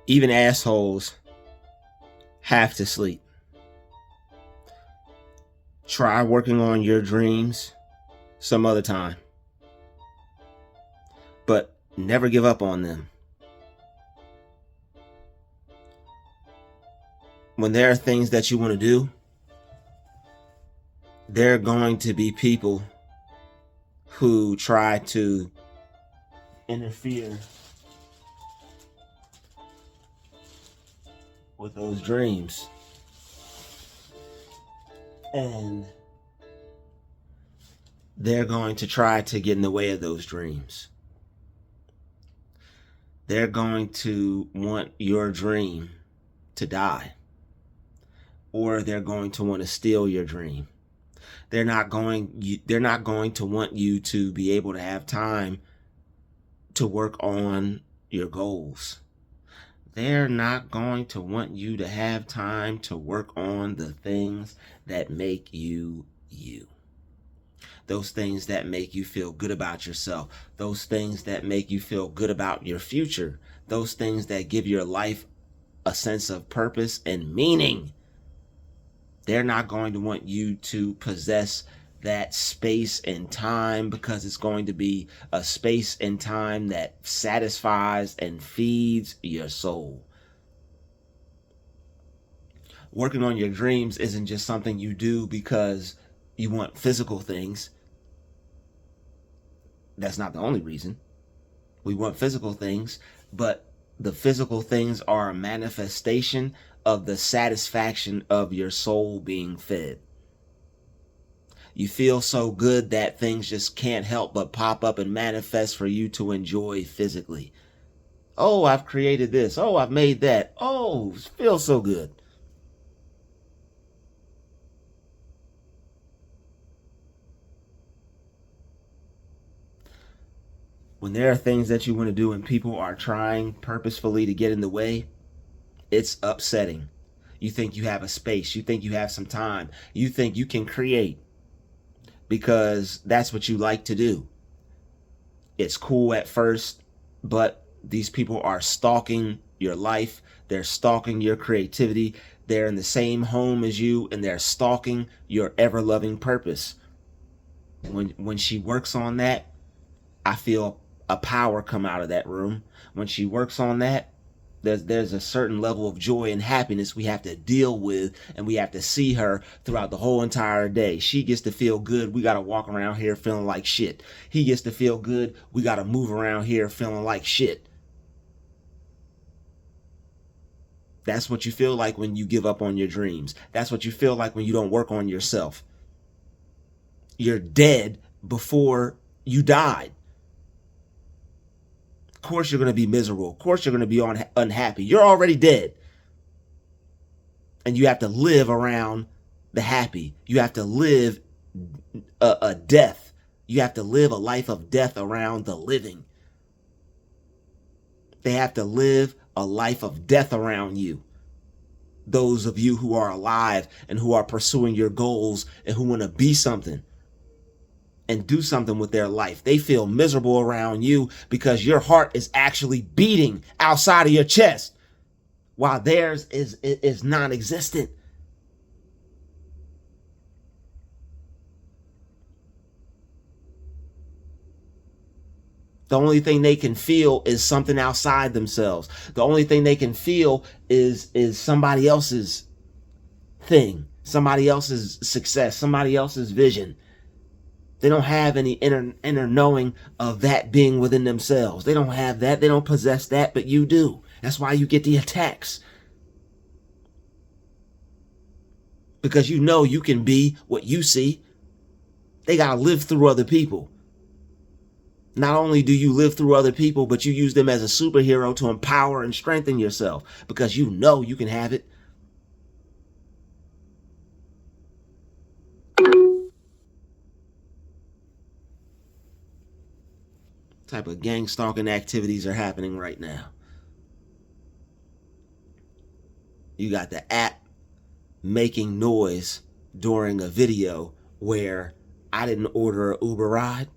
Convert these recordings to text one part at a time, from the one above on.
Even assholes have to sleep. Try working on your dreams some other time, but never give up on them. When there are things that you want to do, there are going to be people who try to interfere with those dreams. And they're going to try to get in the way of those dreams. They're going to want your dream to die. Or they're going to want to steal your dream. They're not going to want you to be able to have time to work on your goals. They're not going to want you to have time to work on the things that make you you. Those things that make you feel good about yourself. Those things that make you feel good about your future. Those things that give your life a sense of purpose and meaning. They're not going to want you to possess that space and time, because it's going to be a space and time that satisfies and feeds your soul. Working on your dreams isn't just something you do because you want physical things. That's not the only reason. We want physical things, but the physical things are a manifestation of the satisfaction of your soul being fed. You feel so good that things just can't help but pop up and manifest for you to enjoy physically. Oh, I've created this. Oh, I've made that. Oh, it feels so good. When there are things that you want to do and people are trying purposefully to get in the way, it's upsetting. You think you have a space. You think you have some time. You think you can create because that's what you like to do. It's cool at first, but these people are stalking your life. They're stalking your creativity. They're in the same home as you, and they're stalking your ever-loving purpose. When she works on that, I feel a power come out of that room. When she works on that, there's a certain level of joy and happiness we have to deal with, and we have to see her throughout the whole entire day. She gets to feel good. We got to walk around here feeling like shit. He gets to feel good. We got to move around here feeling like shit. That's what you feel like when you give up on your dreams. That's what you feel like when you don't work on yourself. You're dead before you died. Of course you're going to be miserable. Of course you're going to be unhappy. You're already dead. And you have to live around the happy. You have to live a death. You have to live a life of death around the living. They have to live a life of death around you. Those of you who are alive and who are pursuing your goals and who want to be something and do something with their life. They feel miserable around you because your heart is actually beating outside of your chest while theirs is non-existent. The only thing they can feel is something outside themselves. The only thing they can feel is somebody else's thing, somebody else's success, somebody else's vision. They don't have any inner knowing of that being within themselves. They don't have that. They don't possess that, but you do. That's why you get the attacks. Because you know you can be what you see. They got to live through other people. Not only do you live through other people, but you use them as a superhero to empower and strengthen yourself because you know you can have it. Type of gang stalking activities are happening right now. You got the app making noise during a video where I didn't order an Uber ride.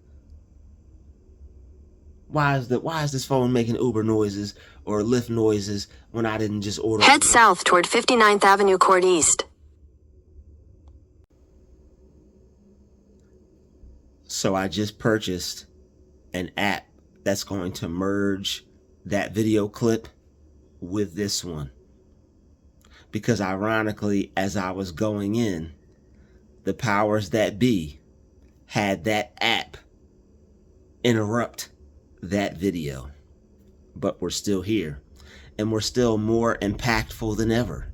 Why is this phone making Uber noises or Lyft noises when I didn't just order? Head south toward 59th Avenue Court East. So I just purchased an app that's going to merge that video clip with this one. Because ironically, as I was going in, the powers that be had that app interrupt that video. But we're still here, and we're still more impactful than ever.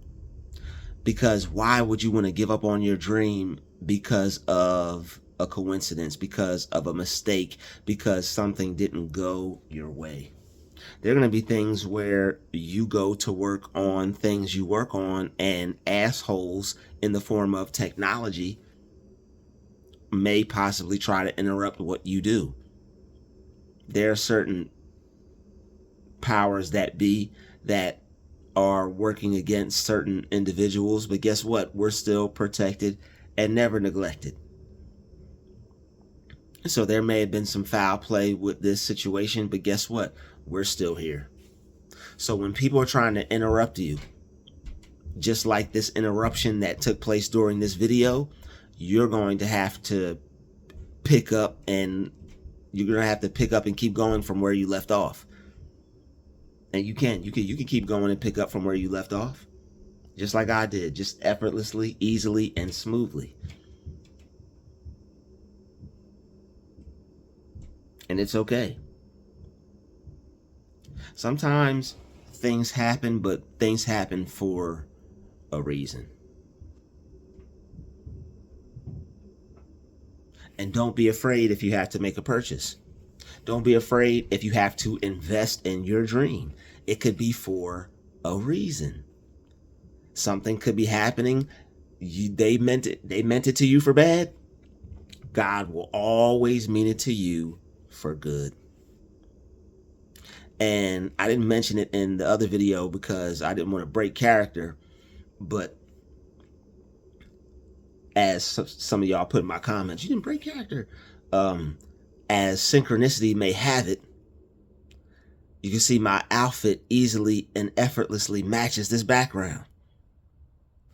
Because why would you want to give up on your dream because of a coincidence, because of a mistake, because something didn't go your way? There are going to be things where you go to work on things you work on, and assholes in the form of technology may possibly try to interrupt what you do. There are certain powers that be that are working against certain individuals, but guess what? We're still protected and never neglected. So there may have been some foul play with this situation, but guess what? We're still here. So when people are trying to interrupt you, just like this interruption that took place during this video, you're going to have to pick up and keep going from where you left off. And you can keep going and pick up from where you left off, just like I did, just effortlessly, easily, and smoothly. And it's okay. Sometimes things happen, but things happen for a reason. And don't be afraid if you have to make a purchase. Don't be afraid if you have to invest in your dream. It could be for a reason. Something could be happening. They meant it to you for bad. God will always mean it to you for good. And I didn't mention it in the other video because I didn't want to break character, but as some of y'all put in my comments, you didn't break character. As synchronicity may have it, you can see my outfit easily and effortlessly matches this background.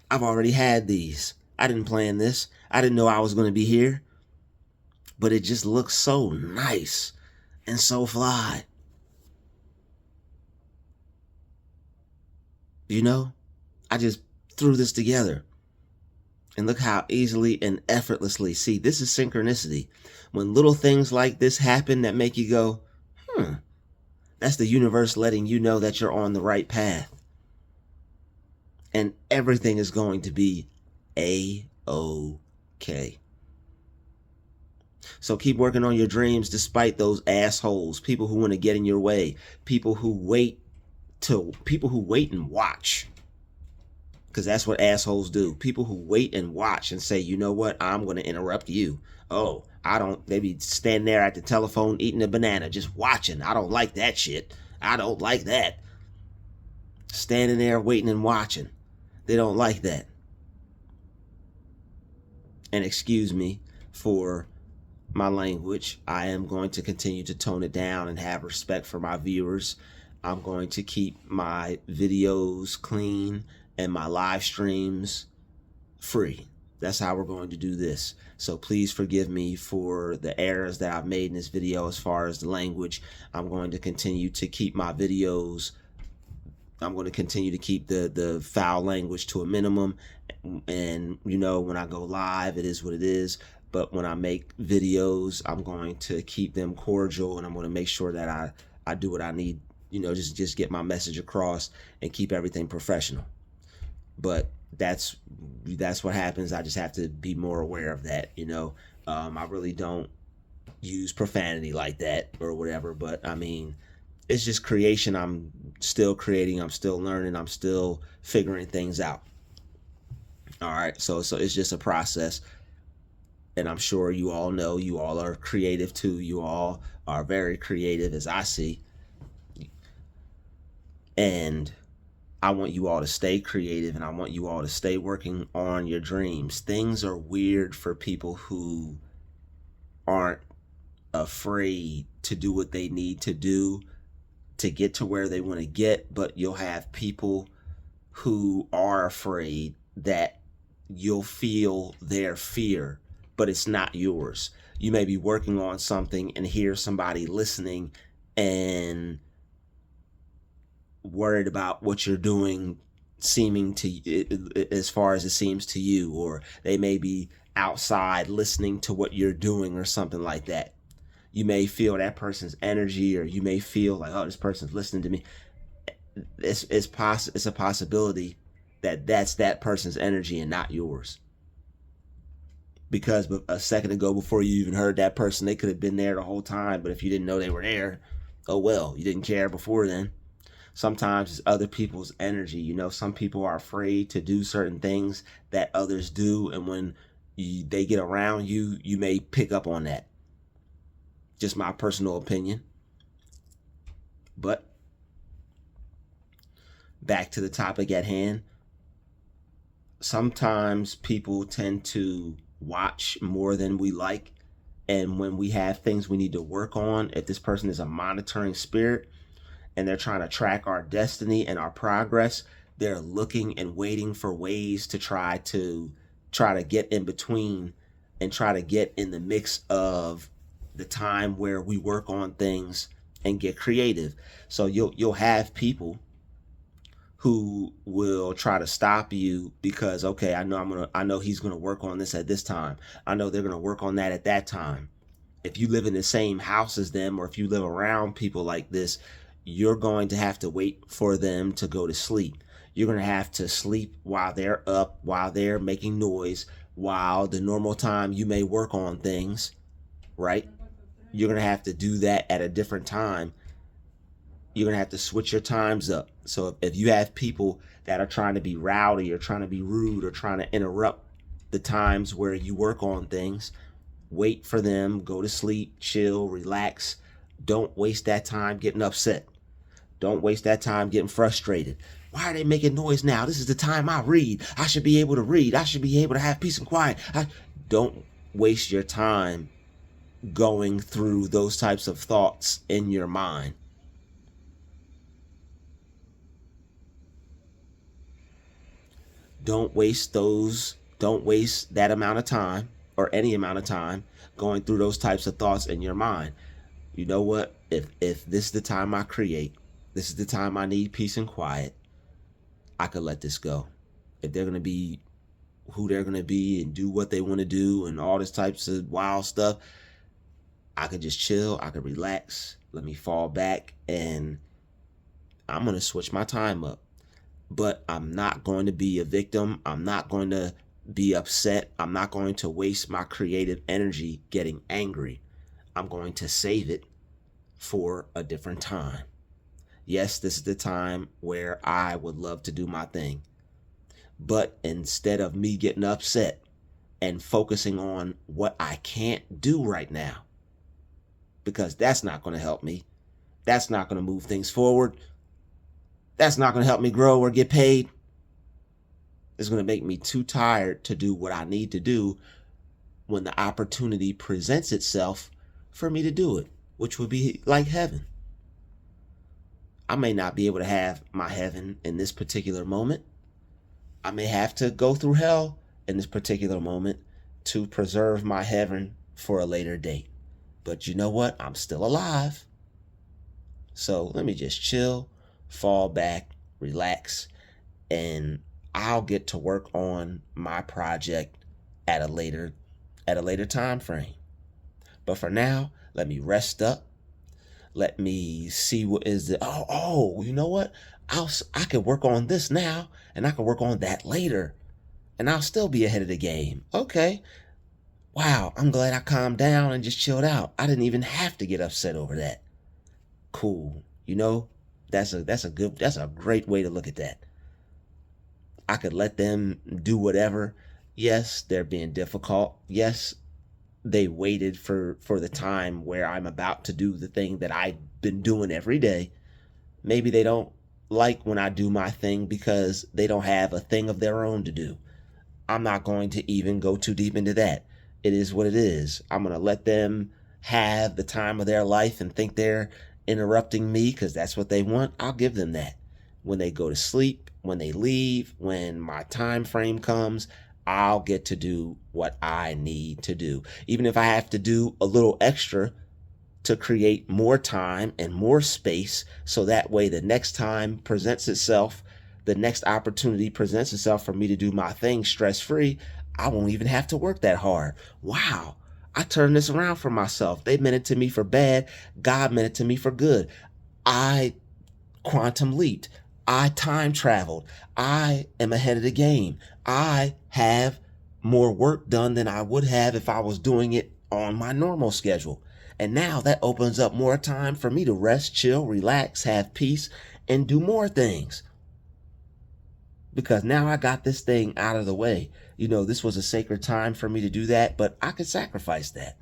I've already had these. I didn't plan this. I didn't know I was going to be here, but it just looks so nice and so fly. You know, I just threw this together. And look how easily and effortlessly, see, this is synchronicity. When little things like this happen that make you go, that's the universe letting you know that you're on the right path. And everything is going to be A-OK. So keep working on your dreams despite those assholes, people who want to get in your way, people who wait and watch. Because that's what assholes do. People who wait and watch and say, you know what, I'm going to interrupt you. Oh, they be standing there at the telephone eating a banana, just watching. I don't like that shit. I don't like that. Standing there waiting and watching. They don't like that. And excuse me for my language. I am going to continue to tone it down and have respect for my viewers. I'm going to keep my videos clean and my live streams free. That's how we're going to do this. So please forgive me for the errors that I've made in this video as far as the language. I'm going to continue to keep my videos. I'm going to continue to keep the foul language to a minimum. And, you know, when I go live, it is what it is. But when I make videos, I'm going to keep them cordial, and I'm going to make sure that I do what I need, you know, just get my message across and keep everything professional. But that's what happens. I just have to be more aware of that, you know. I really don't use profanity like that or whatever, but I mean, it's just creation. I'm still creating, I'm still learning, I'm still figuring things out. All right, so it's just a process. And I'm sure you all know, you all are creative too. You all are very creative, as I see. And I want you all to stay creative, and I want you all to stay working on your dreams. Things are weird for people who aren't afraid to do what they need to do to get to where they want to get, but you'll have people who are afraid that you'll feel their fear, but it's not yours. You may be working on something and hear somebody listening and worried about what you're doing seeming to, as far as it seems to you, or they may be outside listening to what you're doing or something like that. You may feel that person's energy, or you may feel like, oh, this person's listening to me. It's a possibility that that's that person's energy and not yours. Because a second ago, before you even heard that person, they could have been there the whole time. But if you didn't know they were there, oh well, you didn't care before then. Sometimes it's other people's energy. Some people are afraid to do certain things that others do. And when they get around you, you may pick up on that. Just my personal opinion. But back to the topic at hand. Sometimes people tend to watch more than we like. And when we have things we need to work on, if this person is a monitoring spirit and they're trying to track our destiny and our progress, they're looking and waiting for ways to try to get in between and try to get in the mix of the time where we work on things and get creative. So you'll have people who will try to stop you because, okay, I know he's gonna work on this at this time. I know they're gonna work on that at that time. If you live in the same house as them, or if you live around people like this, you're going to have to wait for them to go to sleep. You're going to have to sleep while they're up, while they're making noise, while the normal time you may work on things, right? You're going to have to do that at a different time. You're going to have to switch your times up. So if you have people that are trying to be rowdy or trying to be rude or trying to interrupt the times where you work on things, wait for them, go to sleep, chill, relax. Don't waste that time getting upset. Don't waste that time getting frustrated. Why are they making noise now? This is the time I read. I should be able to read. I should be able to have peace and quiet. Don't waste your time going through those types of thoughts in your mind. Don't waste that amount of time or any amount of time going through those types of thoughts in your mind. You know what? If this is the time I create, this is the time I need peace and quiet, I could let this go. If they're going to be who they're going to be and do what they want to do and all this types of wild stuff, I could just chill. I could relax. Let me fall back, and I'm going to switch my time up. But I'm not going to be a victim. I'm not going to be upset. I'm not going to waste my creative energy getting angry. I'm going to save it for a different time. Yes, this is the time where I would love to do my thing. But instead of me getting upset and focusing on what I can't do right now, because that's not going to help me. That's not going to move things forward. That's not going to help me grow or get paid. It's going to make me too tired to do what I need to do when the opportunity presents itself for me to do it, which would be like heaven. I may not be able to have my heaven in this particular moment. I may have to go through hell in this particular moment to preserve my heaven for a later date. But you know what? I'm still alive. So let me just chill, fall back, relax, and I'll get to work on my project at a later time frame. But for now, let me rest up. Let me see what is the you know what? I can work on this now, and I can work on that later, and I'll still be ahead of the game. Okay. Wow, I'm glad I calmed down and just chilled out. I didn't even have to get upset over that. Cool. You know, that's a great way to look at that. I could let them do whatever. Yes, they're being difficult. Yes, they waited for the time where I'm about to do the thing that I've been doing every day. Maybe they don't like when I do my thing because they don't have a thing of their own to do. I'm not going to even go too deep into that. It is what it is. I'm going to let them have the time of their life and think they're interrupting me because that's what they want, I'll give them that. When they go to sleep, when they leave, when my time frame comes, I'll get to do what I need to do. Even if I have to do a little extra to create more time and more space, so that way the next time presents itself, the next opportunity presents itself for me to do my thing stress-free, I won't even have to work that hard. Wow, I turned this around for myself. They meant it to me for bad. God meant it to me for good. I quantum leaped. I time traveled. I am ahead of the game. I have more work done than I would have if I was doing it on my normal schedule. And now that opens up more time for me to rest, chill, relax, have peace, and do more things. Because now I got this thing out of the way. This was a sacred time for me to do that, but I could sacrifice that.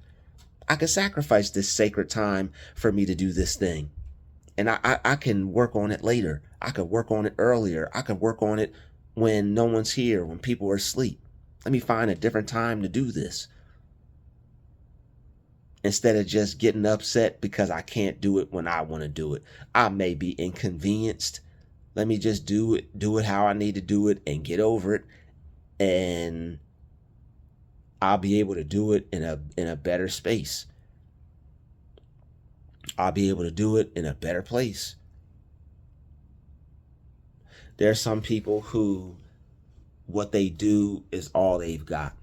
I could sacrifice this sacred time for me to do this thing. And I can work on it later. I could work on it earlier. I could work on it when no one's here, when people are asleep. Let me find a different time to do this. Instead of just getting upset because I can't do it when I want to do it. I may be inconvenienced. Let me just do it how I need to do it and get over it. And I'll be able to do it in a better space. I'll be able to do it in a better place. There are some people who what they do is all they've got.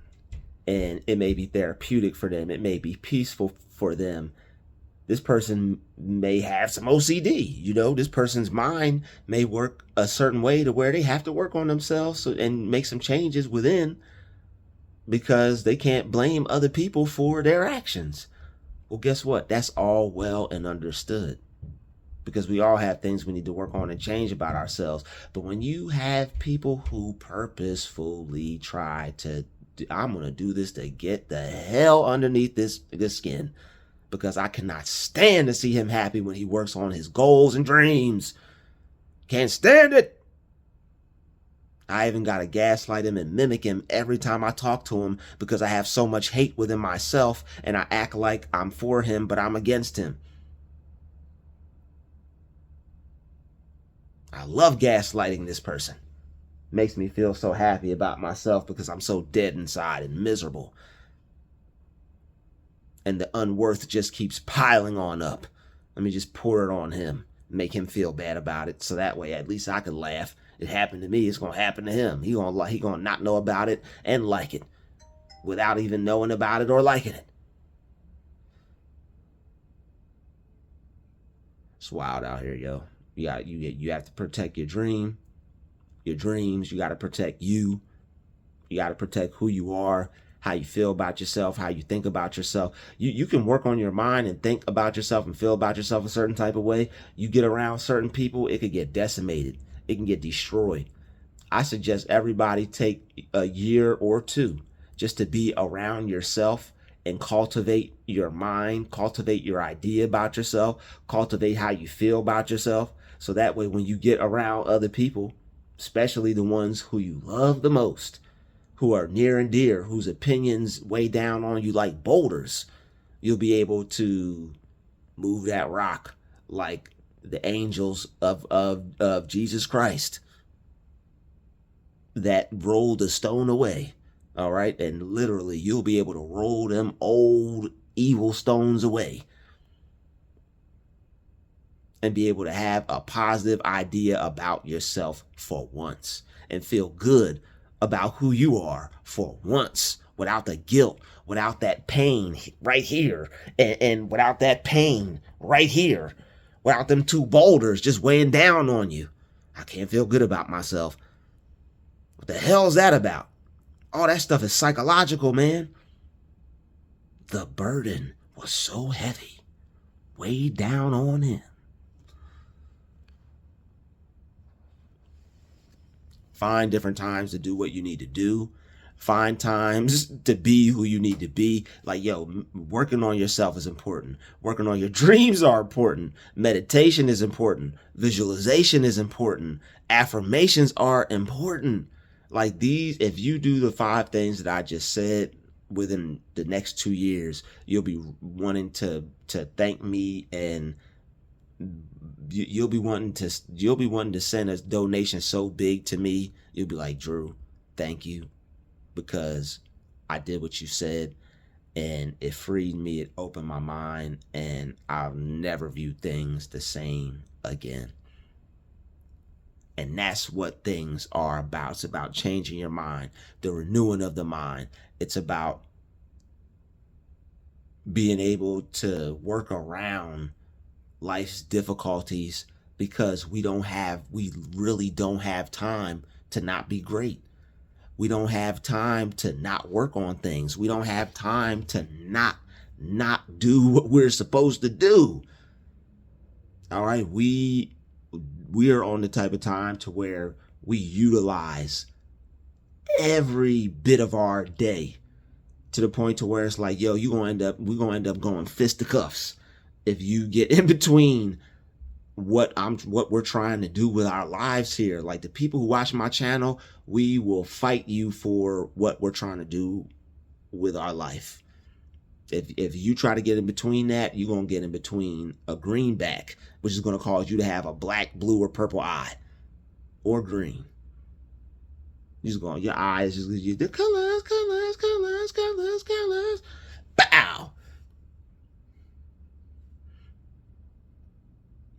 And it may be therapeutic for them. It may be peaceful for them. This person may have some OCD. This person's mind may work a certain way to where they have to work on themselves and make some changes within, because they can't blame other people for their actions. Well, guess what? That's all well and understood, because we all have things we need to work on and change about ourselves. But when you have people who purposefully try to, I'm going to do this to get the hell underneath this skin, because I cannot stand to see him happy when he works on his goals and dreams. Can't stand it. I even got to gaslight him and mimic him every time I talk to him, because I have so much hate within myself and I act like I'm for him, but I'm against him. I love gaslighting this person. Makes me feel so happy about myself because I'm so dead inside and miserable. And the unworth just keeps piling on up. Let me just pour it on him, make him feel bad about it, so that way at least I can laugh. It happened to me, it's gonna happen to him. He gonna not know about it and like it, without even knowing about it or liking it. It's wild out here, yo. You have to protect your dreams. You got to protect you. You got to protect who you are, how you feel about yourself, how you think about yourself. You can work on your mind and think about yourself and feel about yourself a certain type of way. You get around certain people, it could get decimated. It can get destroyed. I suggest everybody take a year or two just to be around yourself and cultivate your mind, cultivate your idea about yourself, cultivate how you feel about yourself. So that way when you get around other people, especially the ones who you love the most, who are near and dear, whose opinions weigh down on you like boulders, you'll be able to move that rock like the angels of Jesus Christ that rolled the stone away. All right. And literally you'll be able to roll them old evil stones away and be able to have a positive idea about yourself for once and feel good about who you are for once, without the guilt, without that pain right here, and without that pain right here, without them two boulders just weighing down on you. I can't feel good about myself. What the hell is that about? All that stuff is psychological, man. The burden was so heavy, weighed down on him. Find different times to do what you need to do. Find times to be who you need to be. Like, yo, working on yourself is important. Working on your dreams are important. Meditation is important. Visualization is important. Affirmations are important. Like these, if you do the 5 things that I just said, within the next 2 years, you'll be wanting to thank me, and you'll be wanting to send a donation so big to me. You'll be like, Drew, thank you, because I did what you said, and it freed me, it opened my mind, and I'll never view things the same again. And that's what things are about. It's about changing your mind, the renewing of the mind. It's about being able to work around life's difficulties, because we really don't have time to not be great. We don't have time to not work on things. We don't have time to not do what we're supposed to do. All right, we are on the type of time to where we utilize every bit of our day to the point to where it's like, yo, we're gonna end up going fisticuffs if you get in between what we're trying to do with our lives here. Like, the people who watch my channel, we will fight you for what we're trying to do with our life. If you try to get in between that, you're going to get in between a greenback, which is going to cause you to have a black, blue, or purple eye, or green. You're just going, your eyes, just the colors. Bow.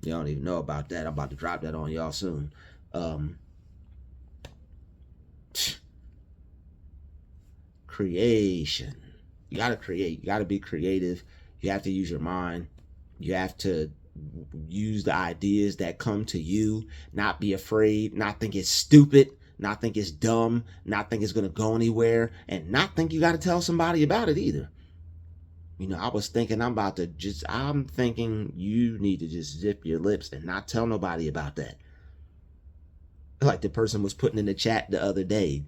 You don't even know about that. I'm about to drop that on y'all soon. Creation. You got to create. You got to be creative. You have to use your mind. You have to use the ideas that come to you. Not be afraid. Not think it's stupid. Not think it's dumb. Not think it's going to go anywhere. And not think you got to tell somebody about it either. You know, I was thinking I'm thinking you need to just zip your lips and not tell nobody about that. Like the person was putting in the chat the other day,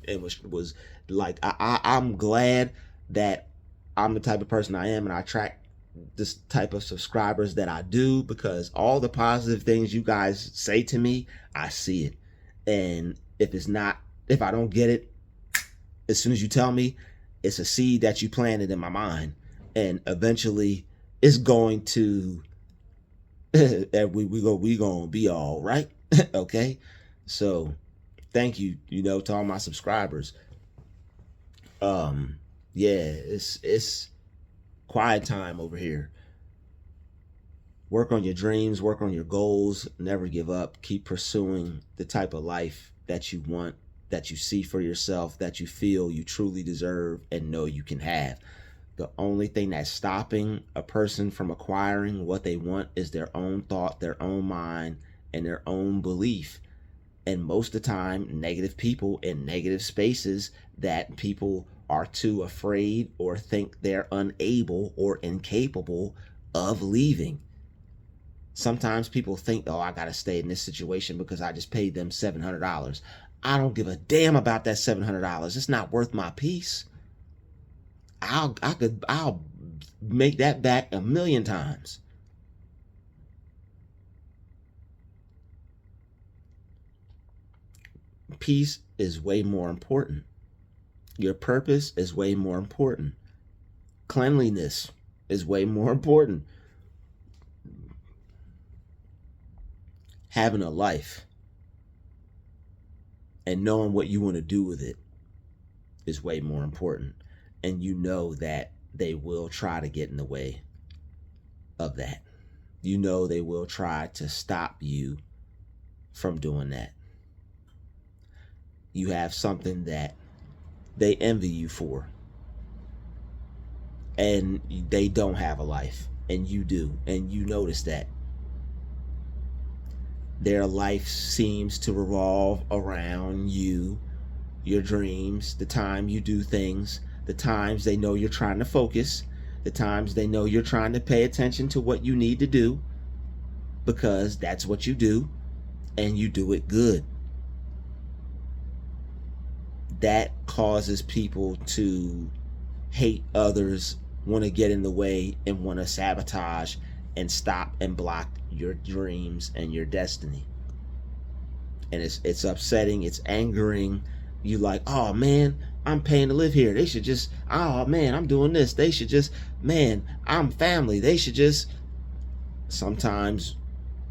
and was like, I'm glad that I'm the type of person I am, and I attract this type of subscribers that I do, because all the positive things you guys say to me, I see it. And if I don't get it, as soon as you tell me, it's a seed that you planted in my mind, and eventually it's going to we gonna be all right. Okay, so thank you, to all my subscribers. Yeah, it's quiet time over here. Work on your dreams, work on your goals, never give up. Keep pursuing the type of life that you want, that you see for yourself, that you feel you truly deserve and know you can have. The only thing that's stopping a person from acquiring what they want is their own thought, their own mind, and their own belief. And most of the time, negative people in negative spaces that people are too afraid or think they're unable or incapable of leaving. Sometimes people think, oh, I got to stay in this situation because I just paid them $700. I don't give a damn about that $700. It's not worth my peace. I'll make that back 1,000,000 times. Peace is way more important. Your purpose is way more important. Cleanliness is way more important. Having a life and knowing what you want to do with it is way more important. And you know that they will try to get in the way of that. You know they will try to stop you from doing that. You have something that they envy you for, and they don't have a life, and you do, and you notice that. Their life seems to revolve around you, your dreams, the time you do things, the times they know you're trying to focus, the times they know you're trying to pay attention to what you need to do, because that's what you do, and you do it good. That causes people to hate others, want to get in the way, and want to sabotage and stop and block your dreams and your destiny. And it's upsetting, it's angering. You like, oh man, I'm paying to live here. They should just, oh man, I'm doing this. They should just, man, I'm family. They should just. Sometimes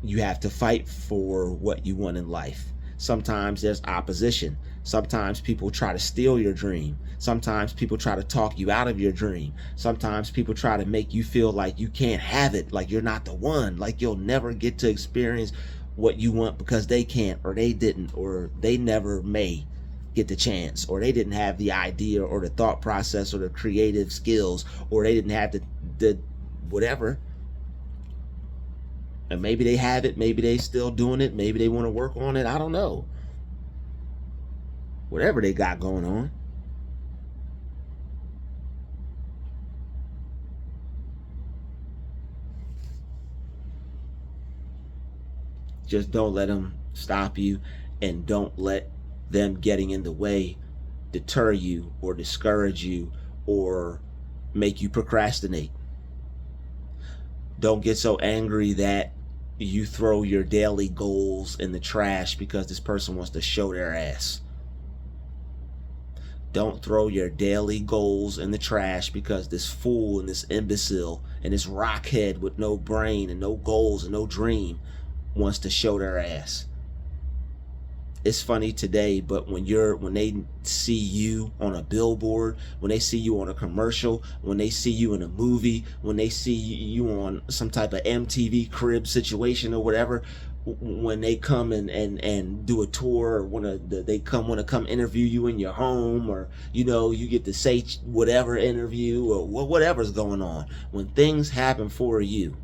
you have to fight for what you want in life. Sometimes there's opposition. Sometimes people try to steal your dream. Sometimes people try to talk you out of your dream. Sometimes people try to make you feel like you can't have it, like you're not the one, like you'll never get to experience what you want because they can't, or they didn't, or they never may get the chance, or they didn't have the idea or the thought process or the creative skills, or they didn't have the whatever. And maybe they have it, maybe they still doing it, maybe they want to work on it, I don't know. Whatever they got going on. Just don't let them stop you, and don't let them getting in the way deter you or discourage you or make you procrastinate. Don't get so angry that you throw your daily goals in the trash because this person wants to show their ass. Don't throw your daily goals in the trash because this fool and this imbecile and this rockhead with no brain and no goals and no dream wants to show their ass. It's funny today, but when they see you on a billboard, when they see you on a commercial, when they see you in a movie, when they see you on some type of MTV crib situation or whatever, when they come and do a tour, or want to come interview you in your home, or you get to say whatever interview or whatever's going on, when things happen for you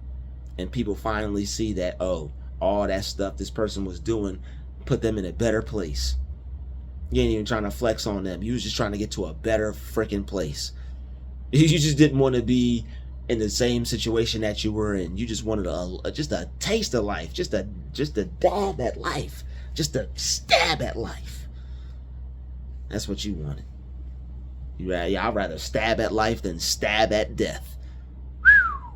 and people finally see that, oh, all that stuff this person was doing put them in a better place. You ain't even trying to flex on them. You was just trying to get to a better freaking place. You just didn't want to be in the same situation that you were in. You just wanted just a taste of life, just a dab at life, just a stab at life. That's what you wanted. I'd rather stab at life than stab at death. Whew.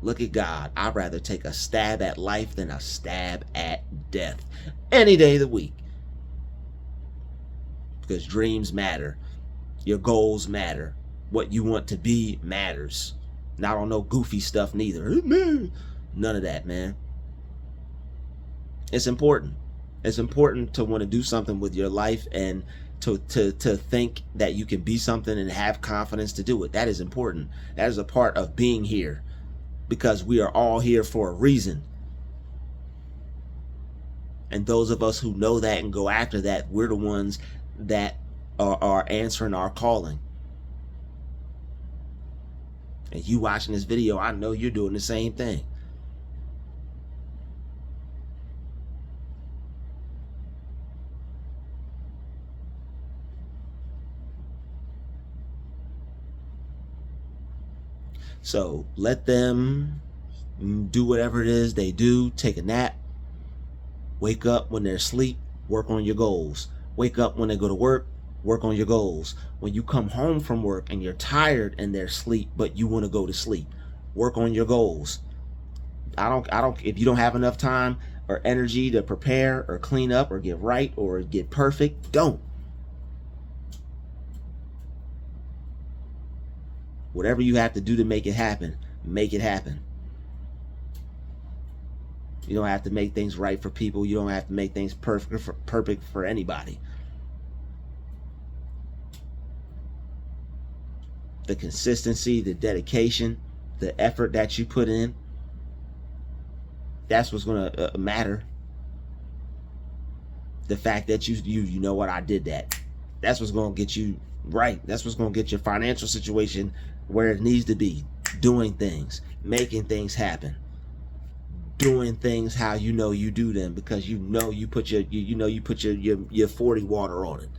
Look at God. I'd rather take a stab at life than a stab at death any day of the week. Because dreams matter. Your goals matter. What you want to be matters. Not on no goofy stuff neither. None of that, man. It's important. It's important to want to do something with your life and to think that you can be something and have confidence to do it. That is important. That is a part of being here. Because we are all here for a reason. And those of us who know that and go after that, we're the ones that are answering our calling. And you watching this video, I know you're doing the same thing. So let them do whatever it is they do. Take a nap. Wake up when they're asleep. Work on your goals. Wake up when they go to work. Work on your goals. When you come home from work and you're tired and they're asleep, but you want to go to sleep, work on your goals. I don't, if you don't have enough time or energy to prepare or clean up or get right or get perfect, don't. Whatever you have to do to make it happen, make it happen. You don't have to make things right for people. You don't have to make things perfect for anybody. The consistency, the dedication, the effort that you put in, that's what's going to matter. The fact that you know what, I did that. That's what's going to get you right. That's what's going to get your financial situation where it needs to be. Doing things, making things happen. Doing things how you know you do them, because you put your 40 water on it.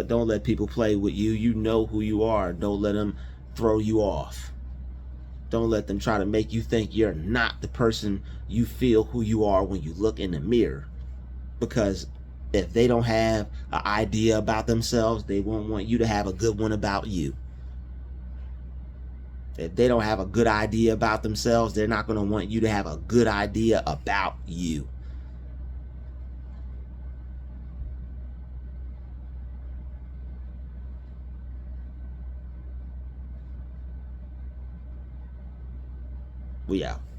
Don't let people play with you. You know who you are. Don't let them throw you off. Don't let them try to make you think you're not the person you feel who you are when you look in the mirror. Because if they don't have an idea about themselves, they won't want you to have a good one about you. If they don't have a good idea about themselves, they're not going to want you to have a good idea about you. We out.